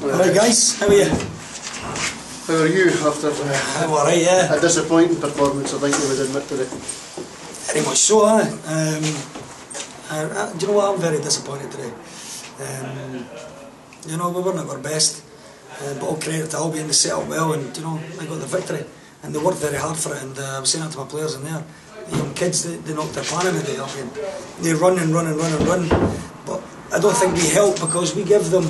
Alright guys, how are you? How are you after I'm alright, yeah. a disappointing performance, I think you would admit today? Very much so, do you know what, I'm very disappointed today. You know, we weren't at our best, but all credit to Albion, they set up well and, you know, they got the victory. And they worked very hard for it, and I was saying that to my players in there. The young kids, they knocked their plan in the day, Albion. They run and run and run and run, but I don't think we help because we give them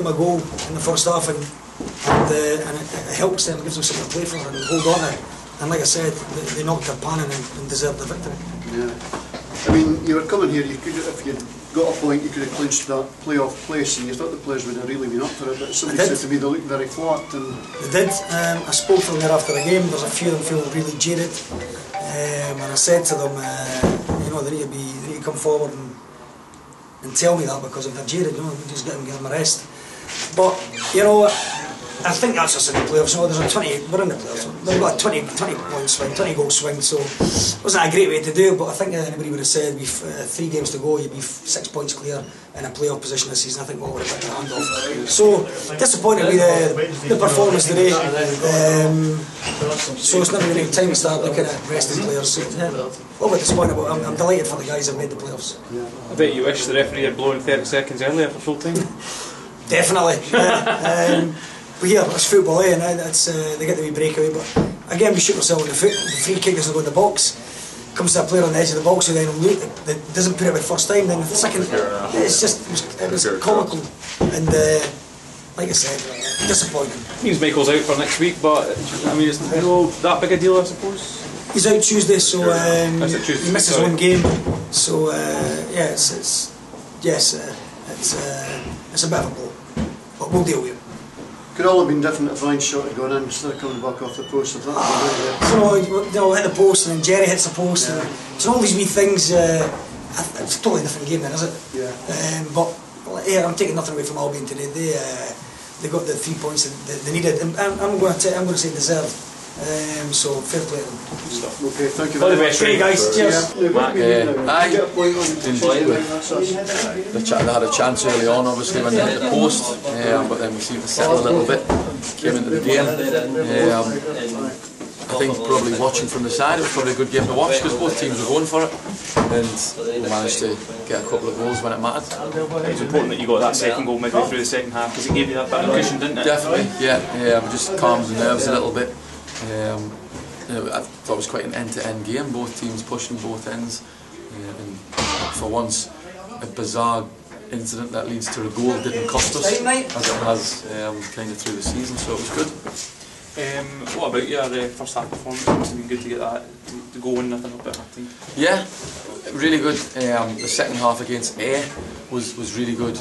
a goal in the first half and it helps them, it gives them something to play for and hold on to it. And like I said, they knocked their pan in and deserved the victory. Yeah. I mean, you were coming here, you could, if you'd got a point, you could have clinched that playoff place, and you thought the players would have really been up for it, but somebody said to me they looked very flat. And they did. I spoke to them there after the game. There's a few of them feeling really jaded, and I said to them, you know, they need to come forward and tell me that, because if they're jaded, you know, we just give them a rest. But you know, I think that's just in the playoffs. No, there's a 20. We're in the playoffs. We've got a 20 point swing, 20 goal swing. So it wasn't a great way to do it. But I think anybody would have said we've 3 games to go, you'd be 6 points clear in a playoff position this season. I think we all would have taken the hand off. So disappointed with the performance today. So it's not really time to start looking at resting players. So yeah, a little bit disappointed, but I'm delighted for the guys that made the playoffs. Yeah. I bet you wish the referee had blown 30 seconds earlier for full time. Definitely. But yeah, it's football, and they get the wee breakaway. But again, we shoot ourselves in the foot. The free kick doesn't go in the box. Comes to a player on the edge of the box who then doesn't put it the first time. Then the second, it was comical, and like I said, disappointing. Means Michael's out for next week, but I mean, it's not that big a deal, I suppose. He's out Tuesday, so he misses one game. So yeah, it's a bit of a blow, but we'll deal with it. Could all have been different if Ryan's shot had gone in instead of coming back off the post. If that so they'll hit the post and then Jerry hits the post. Yeah. And so all these wee things. It's a totally different game then, is it? Yeah. But yeah, I'm taking nothing away from Albion today. They got the 3 points that they needed, and I'm going to say deserved. So fair play to them. Okay, thank you very much. Great guys, cheers. Mark, they had a chance early on, obviously, when they hit the post, but then we seemed to settle a little bit, came into the game. I think probably watching from the side, it was probably a good game to watch because both teams were going for it, and we managed to get a couple of goals when it mattered. It was important that you got that second goal midway through the second half because it gave you that bit of cushion, didn't it? Definitely, yeah, we just calmed the nerves a little bit. I thought it was quite an end-to-end game, both teams pushing both ends, and for once a bizarre incident that leads to a goal didn't cost us, as it has kind of through the season, so it was good. What about your first half performance? It's been good to get that to go in nothing up at half time. Yeah, really good. The second half against Ayr was really good,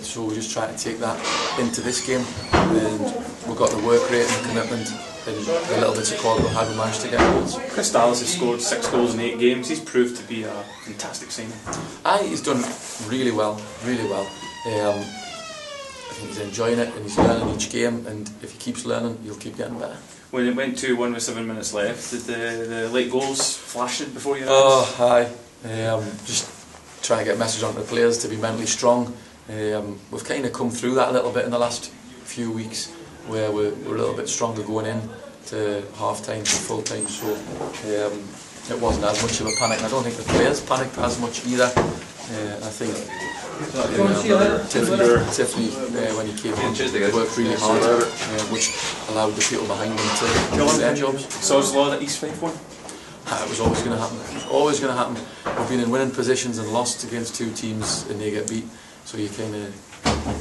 so we just trying to take that into this game, and we got the work rate and commitment. And the little bits of quality we had, we managed to get goals. Chris Dallas has scored 6 goals in 8 games. He's proved to be a fantastic signing. He's done really well, really well. I think he's enjoying it and he's learning each game, and if he keeps learning, he'll keep getting better. When it went 2-1 with 7 minutes left, did the late goals flash it before you? Oh, aye. Just trying to get a message on to the players to be mentally strong. We've kind of come through that a little bit in the last few weeks, where we're a little bit stronger going in to half-time, to full-time, so it wasn't as much of a panic. I don't think the players panicked as much either. I think Tiffany when he came in, worked really hard, which allowed the people behind him to do their jobs. So it's law that East 5-1? It was always going to happen. It was always going to happen. We've been in winning positions and lost against 2 teams and they get beat, so you kind of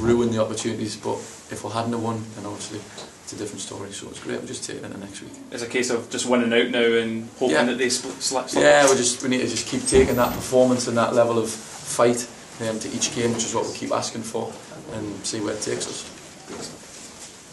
ruin the opportunities, but if we hadn't have won, then obviously it's a different story, so it's great. We're just taking it into next week. It's a case of just winning out now and hoping that they slip. Yeah, we need to just keep taking that performance and that level of fight to each game, which is what we keep asking for, and see where it takes us.